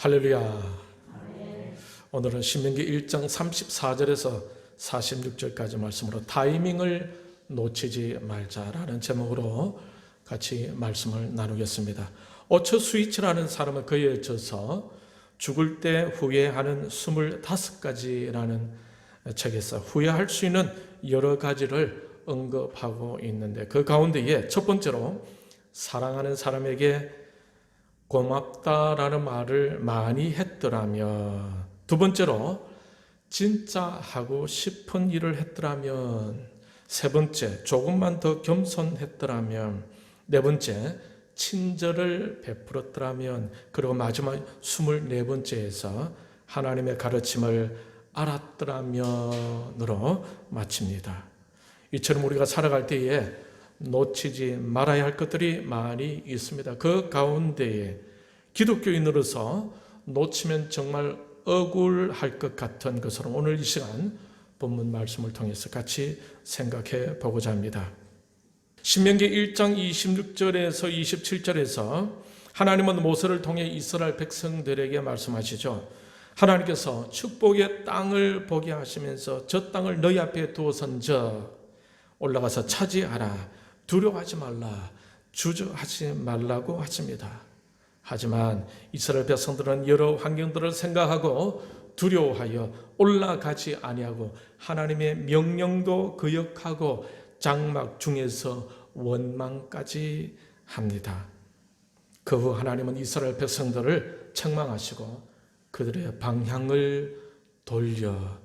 할렐루야. 오늘은 신명기 1장 34절에서 46절까지 말씀으로 타이밍을 놓치지 말자라는 제목으로 같이 말씀을 나누겠습니다. 오처 스위치라는 사람은 그에 져서 죽을 때 후회하는 25가지라는 책에서 후회할 수 있는 여러 가지를 언급하고 있는데, 그 가운데에 첫 번째로 사랑하는 사람에게 고맙다라는 말을 많이 했더라면, 두 번째로 진짜 하고 싶은 일을 했더라면, 세 번째 조금만 더 겸손했더라면, 네 번째 친절을 베풀었더라면, 그리고 마지막 24번째에서 하나님의 가르침을 알았더라면으로 마칩니다. 이처럼 우리가 살아갈 때에 놓치지 말아야 할 것들이 많이 있습니다. 그 가운데에 기독교인으로서 놓치면 정말 억울할 것 같은 것으로 오늘 이 시간 본문 말씀을 통해서 같이 생각해 보고자 합니다. 신명기 1장 26절에서 27절에서 하나님은 모세를 통해 이스라엘 백성들에게 말씀하시죠. 하나님께서 축복의 땅을 보게 하시면서 저 땅을 너희 앞에 두어선저 올라가서 차지하라, 두려워하지 말라, 주저하지 말라고 하십니다. 하지만 이스라엘 백성들은 여러 환경들을 생각하고 두려워하여 올라가지 아니하고 하나님의 명령도 거역하고 장막 중에서 원망까지 합니다. 그 후 하나님은 이스라엘 백성들을 책망하시고 그들의 방향을 돌려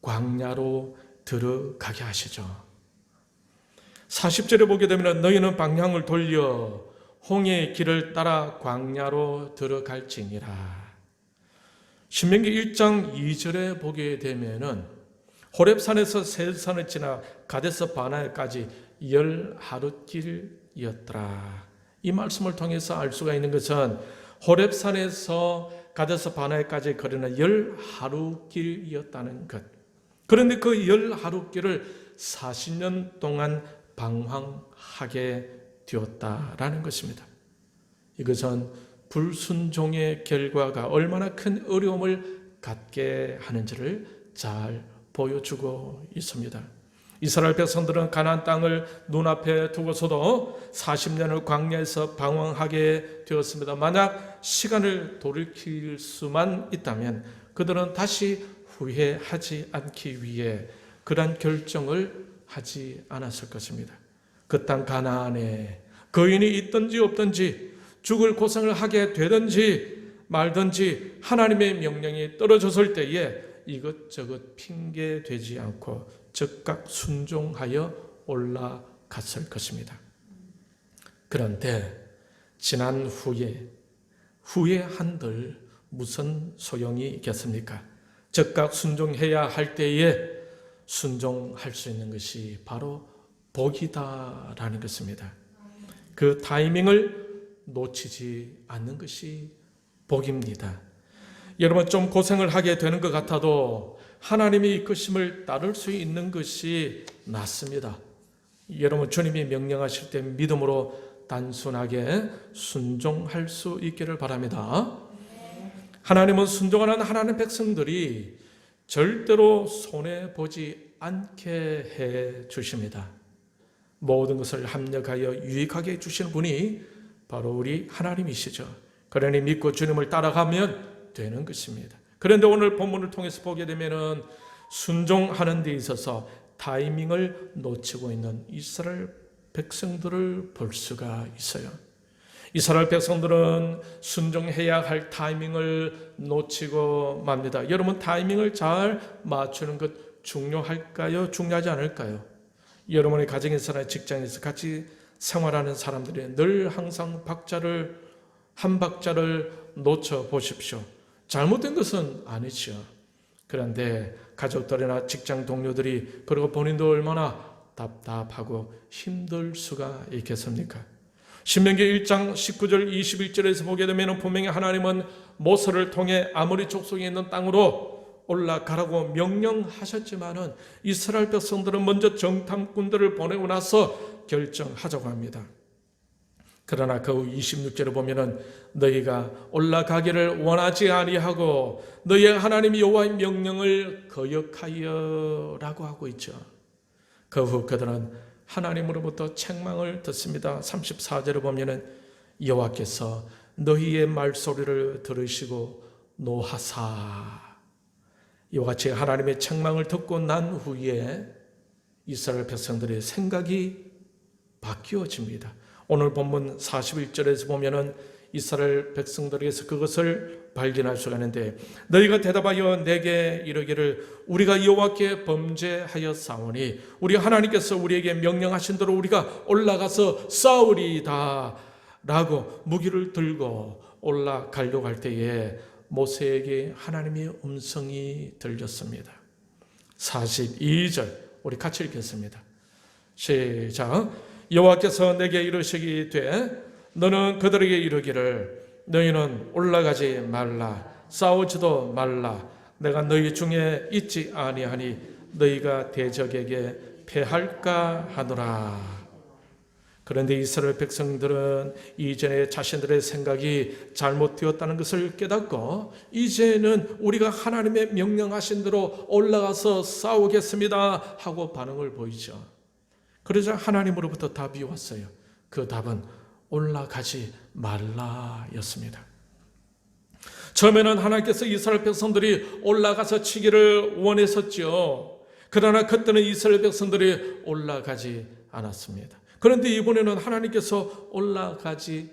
광야로 들어가게 하시죠. 40절에 보게 되면 너희는 방향을 돌려 홍해의 길을 따라 광야로 들어갈지니라. 신명기 1장 2절에 보게 되면은 호렙산에서 세산을 지나 가데스 바네아까지 10하루길이었더라. 이 말씀을 통해서 알 수가 있는 것은 호렙산에서 가데스 바네아까지 거리는 10하루길이었다는 것. 그런데 그 10하루길을 40년 동안 방황하게 되었다라는 것입니다. 이것은 불순종의 결과가 얼마나 큰 어려움을 갖게 하는지를 잘 보여주고 있습니다. 이스라엘 백성들은 가나안 땅을 눈앞에 두고서도 40년을 광야에서 방황하게 되었습니다. 만약 시간을 돌이킬 수만 있다면 그들은 다시 후회하지 않기 위해 그러한 결정을 하지 않았을 것입니다. 그 땅 가나안에 거인이 있든지 없든지 죽을 고생을 하게 되든지 말든지 하나님의 명령이 떨어졌을 때에 이것저것 핑계 되지 않고 즉각 순종하여 올라갔을 것입니다. 그런데 지난 후에 후회한들 무슨 소용이 있겠습니까? 즉각 순종해야 할 때에 순종할 수 있는 것이 바로 복이다라는 것입니다. 그 타이밍을 놓치지 않는 것이 복입니다. 여러분, 좀 고생을 하게 되는 것 같아도 하나님의 이끄심을 따를 수 있는 것이 낫습니다. 여러분, 주님이 명령하실 때 믿음으로 단순하게 순종할 수 있기를 바랍니다. 하나님은 순종하는 하나님 백성들이 절대로 손해보지 않게 해 주십니다. 모든 것을 합력하여 유익하게 해주시는 분이 바로 우리 하나님이시죠. 그러니 믿고 주님을 따라가면 되는 것입니다. 그런데 오늘 본문을 통해서 보게 되면 순종하는 데 있어서 타이밍을 놓치고 있는 이스라엘 백성들을 볼 수가 있어요. 이스라엘 백성들은 순종해야 할 타이밍을 놓치고 맙니다. 여러분, 타이밍을 잘 맞추는 것 중요할까요? 중요하지 않을까요? 여러분의 가정에서나 직장에서 같이 생활하는 사람들이 늘 항상 한 박자를 놓쳐 보십시오. 잘못된 것은 아니죠. 그런데 가족들이나 직장 동료들이 그리고 본인도 얼마나 답답하고 힘들 수가 있겠습니까? 신명기 1장 19절 21절에서 보게 되면 분명히 하나님은 모세를 통해 아모리 족속에 있는 땅으로 올라가라고 명령하셨지만은 이스라엘 백성들은 먼저 정탐꾼들을 보내고 나서 결정하자고 합니다. 그러나 그 후 26절에 보면은 너희가 올라가기를 원하지 아니하고 너희의 하나님 여호와의 명령을 거역하여라고 하고 있죠. 그 후 그들은 하나님으로부터 책망을 듣습니다. 34절에 보면은 여호와께서 너희의 말소리를 들으시고 노하사, 이와 같이 하나님의 책망을 듣고 난 후에 이스라엘 백성들의 생각이 바뀌어집니다. 오늘 본문 41절에서 보면은 이스라엘 백성들에게서 그것을 발견할 수가 있는데, 너희가 대답하여 내게 이르기를 우리가 여호와께 범죄하였사오니 우리 하나님께서 우리에게 명령하신 대로 우리가 올라가서 싸우리이다 라고 무기를 들고 올라가려고 할 때에 모세에게 하나님의 음성이 들렸습니다. 42절 우리 같이 읽겠습니다. 시작. 여호와께서 내게 이르시기되 너는 그들에게 이르기를 너희는 올라가지 말라, 싸우지도 말라. 내가 너희 중에 있지 아니하니 너희가 대적에게 패할까 하노라. 그런데 이스라엘 백성들은 이전에 자신들의 생각이 잘못되었다는 것을 깨닫고 이제는 우리가 하나님의 명령하신 대로 올라가서 싸우겠습니다 하고 반응을 보이죠. 그러자 하나님으로부터 답이 왔어요. 그 답은 올라가지 말라였습니다. 처음에는 하나님께서 이스라엘 백성들이 올라가서 치기를 원했었죠. 그러나 그때는 이스라엘 백성들이 올라가지 않았습니다. 그런데 이번에는 하나님께서 올라가지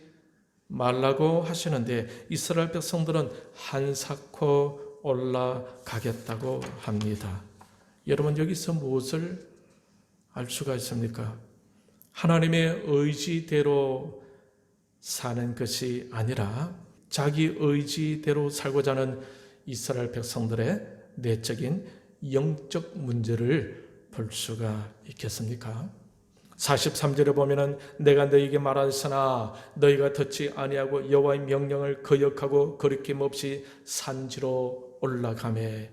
말라고 하시는데 이스라엘 백성들은 한사코 올라가겠다고 합니다. 여러분, 여기서 무엇을 알 수가 있습니까? 하나님의 의지대로 사는 것이 아니라 자기 의지대로 살고자 하는 이스라엘 백성들의 내적인 영적 문제를 볼 수가 있겠습니까? 43절에 보면은 내가 너희에게 말하였으나 너희가 듣지 아니하고 여호와의 명령을 거역하고 거리낌 없이 산지로 올라가매.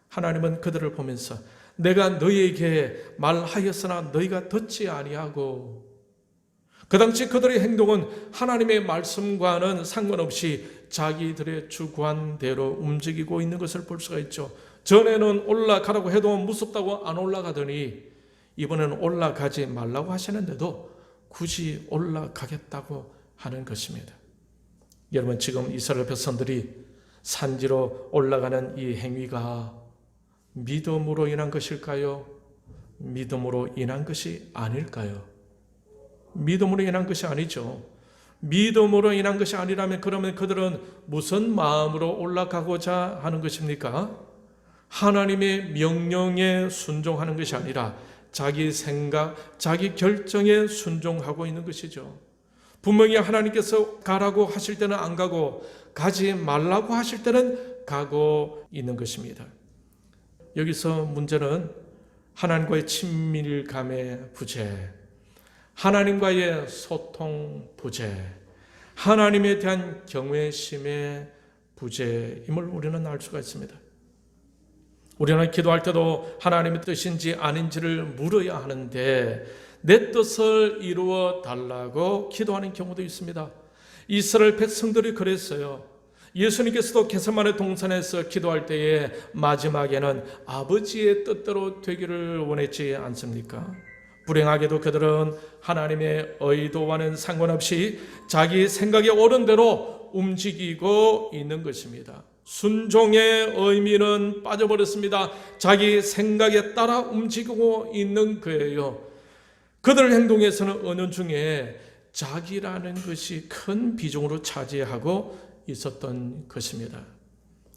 하나님은 그들을 보면서 내가 너희에게 말하였으나 너희가 듣지 아니하고, 그 당시 그들의 행동은 하나님의 말씀과는 상관없이 자기들의 주관대로 움직이고 있는 것을 볼 수가 있죠. 전에는 올라가라고 해도 무섭다고 안 올라가더니 이번에는 올라가지 말라고 하시는데도 굳이 올라가겠다고 하는 것입니다. 여러분, 지금 이스라엘 백성들이 산지로 올라가는 이 행위가 믿음으로 인한 것일까요? 믿음으로 인한 것이 아닐까요? 믿음으로 인한 것이 아니죠. 믿음으로 인한 것이 아니라면 그러면 그들은 무슨 마음으로 올라가고자 하는 것입니까? 하나님의 명령에 순종하는 것이 아니라 자기 생각, 자기 결정에 순종하고 있는 것이죠. 분명히 하나님께서 가라고 하실 때는 안 가고 가지 말라고 하실 때는 가고 있는 것입니다. 여기서 문제는 하나님과의 친밀감의 부재, 하나님과의 소통 부재, 하나님에 대한 경외심의 부재임을 우리는 알 수가 있습니다. 우리는 기도할 때도 하나님의 뜻인지 아닌지를 물어야 하는데 내 뜻을 이루어 달라고 기도하는 경우도 있습니다. 이스라엘 백성들이 그랬어요. 예수님께서도 겟세마네 동산에서 기도할 때에 마지막에는 아버지의 뜻대로 되기를 원했지 않습니까? 불행하게도 그들은 하나님의 의도와는 상관없이 자기 생각에 옳은 대로 움직이고 있는 것입니다. 순종의 의미는 빠져버렸습니다. 자기 생각에 따라 움직이고 있는 거예요. 그들 행동에서는 은연중에 자기라는 것이 큰 비중으로 차지하고 있었던 것입니다.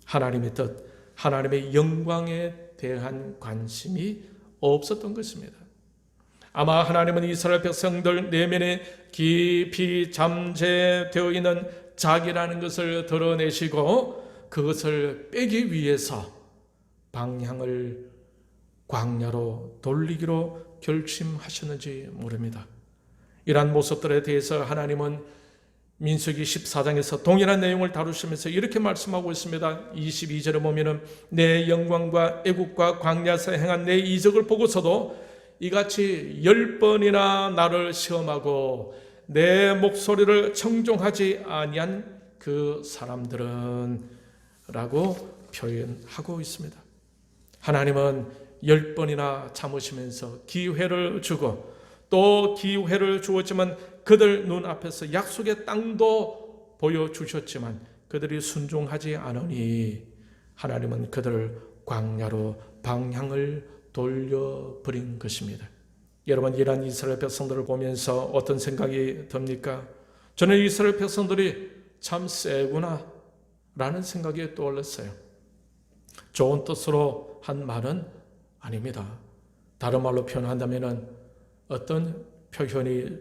하나님의 뜻, 하나님의 영광에 대한 관심이 없었던 것입니다. 아마 하나님은 이스라엘 백성들 내면에 깊이 잠재되어 있는 자기라는 것을 드러내시고 그것을 빼기 위해서 방향을 광야로 돌리기로 결심하셨는지 모릅니다. 이러한 모습들에 대해서 하나님은 민수기 14장에서 동일한 내용을 다루시면서 이렇게 말씀하고 있습니다. 22절에 보면은 내 영광과 애국과 광야에서 행한 내 이적을 보고서도 이같이 10번이나 나를 시험하고 내 목소리를 청종하지 아니한 그 사람들은 라고 표현하고 있습니다. 하나님은 10번이나 참으시면서 기회를 주고 또 기회를 주었지만 그들 눈앞에서 약속의 땅도 보여주셨지만 그들이 순종하지 않으니 하나님은 그들을 광야로 방향을 돌려버린 것입니다. 여러분, 이러한 이스라엘 백성들을 보면서 어떤 생각이 듭니까? 저는 이스라엘 백성들이 참 세구나 라는 생각이 떠올랐어요. 좋은 뜻으로 한 말은 아닙니다. 다른 말로 표현한다면 어떤 표현이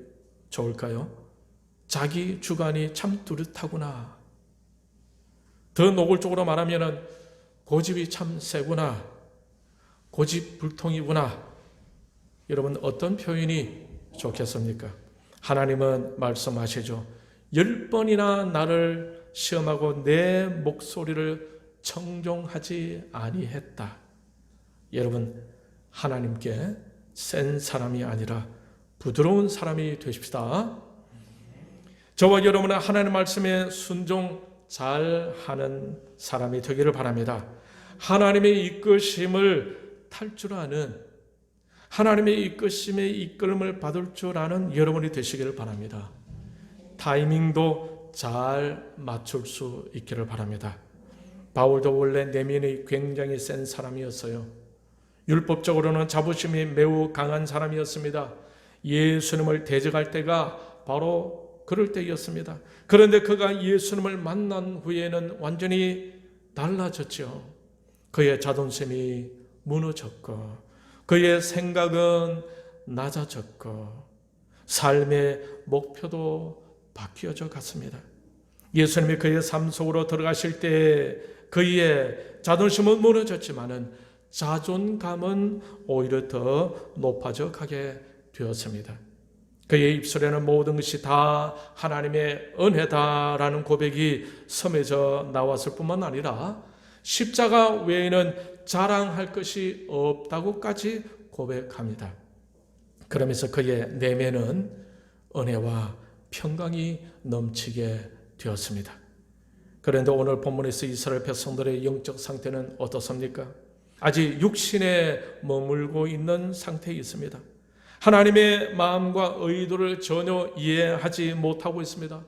좋을까요? 자기 주관이 참 뚜렷하구나. 더 노골적으로 말하면 고집이 참 세구나. 고집불통이구나. 여러분, 어떤 표현이 좋겠습니까? 하나님은 말씀하시죠. 10번이나 나를 시험하고 내 목소리를 청종하지 아니했다. 여러분, 하나님께 센 사람이 아니라 부드러운 사람이 되십시다. 저와 여러분은 하나님 말씀에 순종 잘하는 사람이 되기를 바랍니다. 하나님의 이끄심을 탈 줄 아는, 하나님의 이끄심에 이끌음을 받을 줄 아는 여러분이 되시기를 바랍니다. 타이밍도 잘 맞출 수 있기를 바랍니다. 바울도 원래 내면이 굉장히 센 사람이었어요. 율법적으로는 자부심이 매우 강한 사람이었습니다. 예수님을 대적할 때가 바로 그럴 때였습니다. 그런데 그가 예수님을 만난 후에는 완전히 달라졌죠. 그의 자존심이 무너졌고 그의 생각은 낮아졌고 삶의 목표도 바뀌어져 갔습니다. 예수님이 그의 삶 속으로 들어가실 때 그의 자존심은 무너졌지만은 자존감은 오히려 더 높아져 가게 되었습니다. 그의 입술에는 모든 것이 다 하나님의 은혜다라는 고백이 섬에서 나왔을 뿐만 아니라 십자가 외에는 자랑할 것이 없다고까지 고백합니다. 그러면서 그의 내면은 은혜와 평강이 넘치게 되었습니다. 그런데 오늘 본문에서 이스라엘 백성들의 영적 상태는 어떻습니까? 아직 육신에 머물고 있는 상태에 있습니다. 하나님의 마음과 의도를 전혀 이해하지 못하고 있습니다.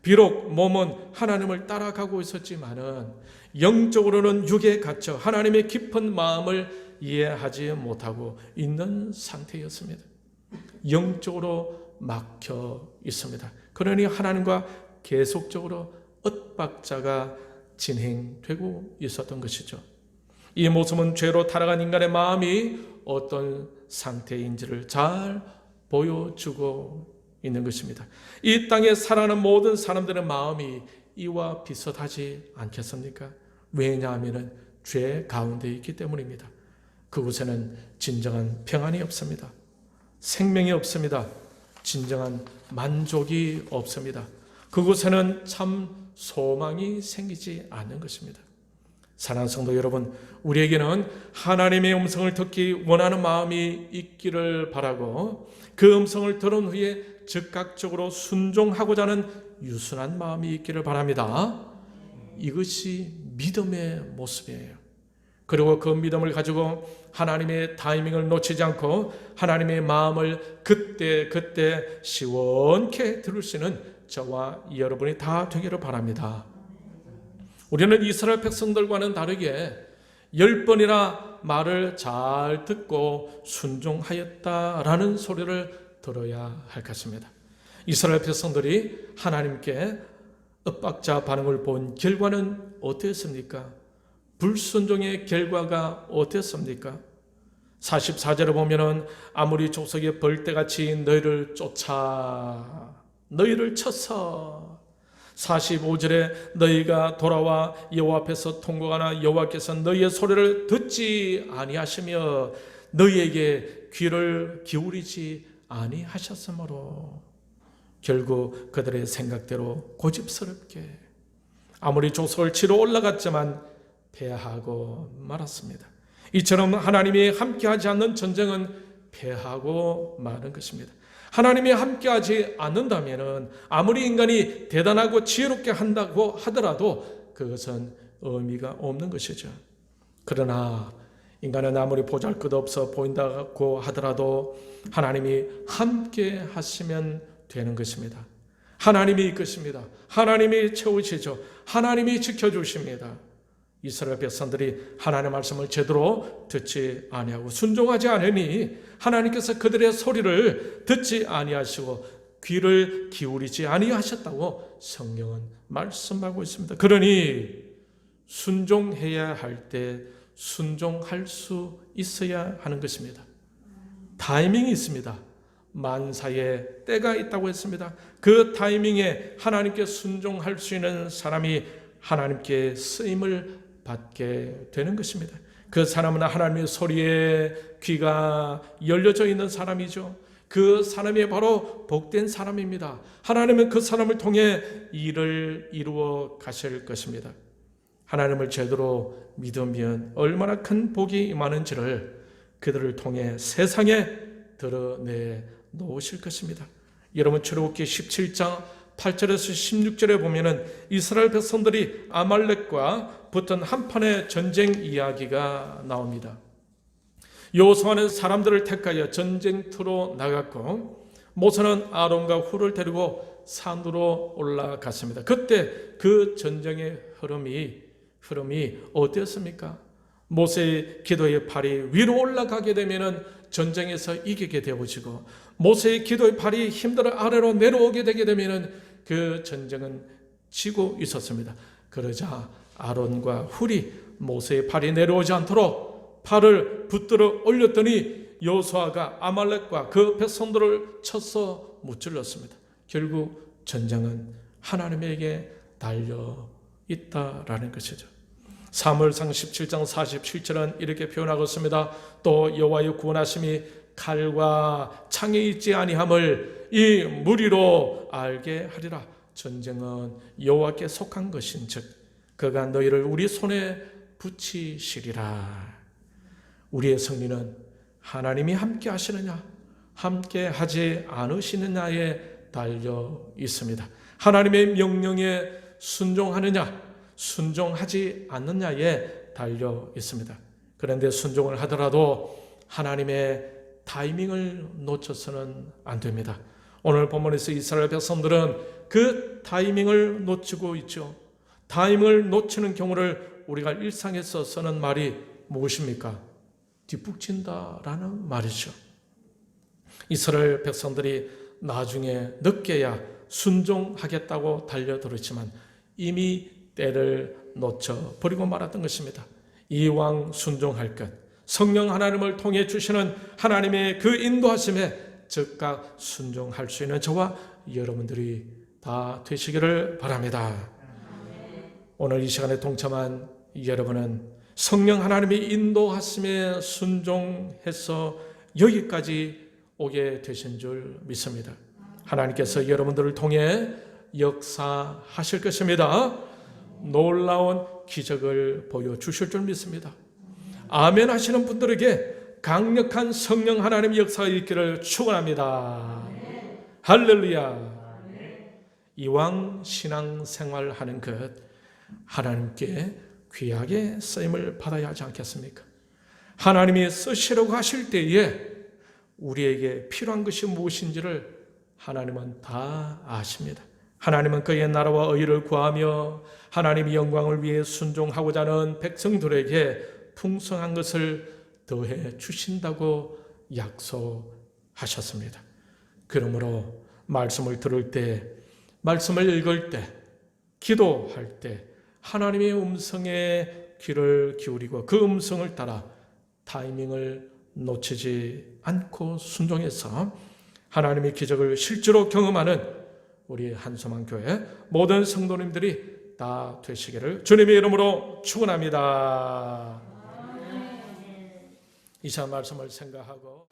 비록 몸은 하나님을 따라가고 있었지만은 영적으로는 육에 갇혀 하나님의 깊은 마음을 이해하지 못하고 있는 상태였습니다. 영적으로 막혀 있습니다. 그러니 하나님과 계속적으로 엇박자가 진행되고 있었던 것이죠. 이 모습은 죄로 타락한 인간의 마음이 어떤 상태인지를 잘 보여주고 있는 것입니다. 이 땅에 살아가는 모든 사람들의 마음이 이와 비슷하지 않겠습니까? 왜냐하면 죄 가운데 있기 때문입니다. 그곳에는 진정한 평안이 없습니다. 생명이 없습니다. 진정한 만족이 없습니다. 그곳에는 참 소망이 생기지 않는 것입니다. 사랑하는 성도 여러분, 우리에게는 하나님의 음성을 듣기 원하는 마음이 있기를 바라고 그 음성을 들은 후에 즉각적으로 순종하고자 하는 유순한 마음이 있기를 바랍니다. 이것이 믿음의 모습이에요. 그리고 그 믿음을 가지고 하나님의 타이밍을 놓치지 않고 하나님의 마음을 그때 시원케 들을 수 있는 저와 여러분이 다 되기를 바랍니다. 우리는 이스라엘 백성들과는 다르게 10번이나 말을 잘 듣고 순종하였다라는 소리를 들어야 할 것입니다. 이스라엘 백성들이 하나님께 엇박자 반응을 본 결과는 어땠습니까? 불순종의 결과가 어땠습니까? 44절에 보면은 아무리 족속의 벌떼같이 너희를 쫓아 너희를 쳐서 45절에 너희가 돌아와 여호와 앞에서 통곡하나 여호와께서 너희의 소리를 듣지 아니하시며 너희에게 귀를 기울이지 아니하셨으므로 결국 그들의 생각대로 고집스럽게 아무리 족속을 치러 올라갔지만 패하고 말았습니다. 이처럼 하나님이 함께하지 않는 전쟁은 패하고 마는 것입니다. 하나님이 함께하지 않는다면 아무리 인간이 대단하고 지혜롭게 한다고 하더라도 그것은 의미가 없는 것이죠. 그러나 인간은 아무리 보잘것없어 보인다고 하더라도 하나님이 함께 하시면 되는 것입니다. 하나님이 이끄십니다. 하나님이 채우시죠. 하나님이 지켜주십니다. 이스라엘 백성들이 하나님의 말씀을 제대로 듣지 아니하고 순종하지 않으니 하나님께서 그들의 소리를 듣지 아니하시고 귀를 기울이지 아니하셨다고 성경은 말씀하고 있습니다. 그러니 순종해야 할 때 순종할 수 있어야 하는 것입니다. 타이밍이 있습니다. 만사의 때가 있다고 했습니다. 그 타이밍에 하나님께 순종할 수 있는 사람이 하나님께 쓰임을 받게 되는 것입니다. 그 사람은 하나님의 소리에 귀가 열려져 있는 사람이죠. 그 사람이 바로 복된 사람입니다. 하나님은 그 사람을 통해 일을 이루어 가실 것입니다. 하나님을 제대로 믿으면 얼마나 큰 복이 임하는지를 그들을 통해 세상에 드러내 놓으실 것입니다. 여러분 출애굽기 17장 8절에서 16절에 보면은 이스라엘 백성들이 아말렉과 붙은 한판의 전쟁 이야기가 나옵니다. 여호수아는 사람들을 택하여 전쟁터로 나갔고 모세는 아론과 훌을 데리고 산으로 올라갔습니다. 그때 그 전쟁의 흐름이 어땠습니까? 모세의 기도의 팔이 위로 올라가게 되면은 전쟁에서 이기게 되어지고 모세의 기도의 팔이 힘들어 아래로 내려오게 되게 되면은 그 전쟁은 지고 있었습니다. 그러자 아론과 훌이 모세의 팔이 내려오지 않도록 팔을 붙들어 올렸더니 여호수아가 아말렉과 그 백성들을 쳐서 무찔렀습니다. 결국 전쟁은 하나님에게 달려 있다라는 것이죠. 사무엘상 17장 47절은 이렇게 표현하고 있습니다. 또 여호와의 구원하심이 칼과 창에 있지 아니함을 이 무리로 알게 하리라. 전쟁은 여호와께 속한 것인즉 그가 너희를 우리 손에 붙이시리라. 우리의 승리는 하나님이 함께 하시느냐 함께 하지 않으시느냐에 달려 있습니다. 하나님의 명령에 순종하느냐 순종하지 않느냐에 달려 있습니다. 그런데 순종을 하더라도 하나님의 타이밍을 놓쳐서는 안 됩니다. 오늘 본문에서 이스라엘 백성들은 그 타이밍을 놓치고 있죠. 타이밍을 놓치는 경우를 우리가 일상에서 쓰는 말이 무엇입니까? 뒷북친다라는 말이죠. 이스라엘 백성들이 나중에 늦게야 순종하겠다고 달려들었지만 이미 때를 놓쳐 버리고 말았던 것입니다. 이왕 순종할 것, 성령 하나님을 통해 주시는 하나님의 그 인도하심에 즉각 순종할 수 있는 저와 여러분들이 다 되시기를 바랍니다. 오늘 이 시간에 동참한 여러분은 성령 하나님의 인도하심에 순종해서 여기까지 오게 되신 줄 믿습니다. 하나님께서 여러분들을 통해 역사하실 것입니다. 놀라운 기적을 보여주실 줄 믿습니다. 아멘 하시는 분들에게 강력한 성령 하나님의 역사가 있기를 축원합니다. 할렐루야. 이왕 신앙생활 하는 것 하나님께 귀하게 쓰임을 받아야 하지 않겠습니까? 하나님이 쓰시려고 하실 때에 우리에게 필요한 것이 무엇인지를 하나님은 다 아십니다. 하나님은 그의 나라와 의를 구하며 하나님의 영광을 위해 순종하고자 하는 백성들에게 풍성한 것을 더해 주신다고 약속하셨습니다. 그러므로 말씀을 들을 때, 말씀을 읽을 때, 기도할 때 하나님의 음성에 귀를 기울이고 그 음성을 따라 타이밍을 놓치지 않고 순종해서 하나님의 기적을 실제로 경험하는 우리 한소망 교회 모든 성도님들이 다 되시기를 주님의 이름으로 축원합니다. 이상 말씀을 생각하고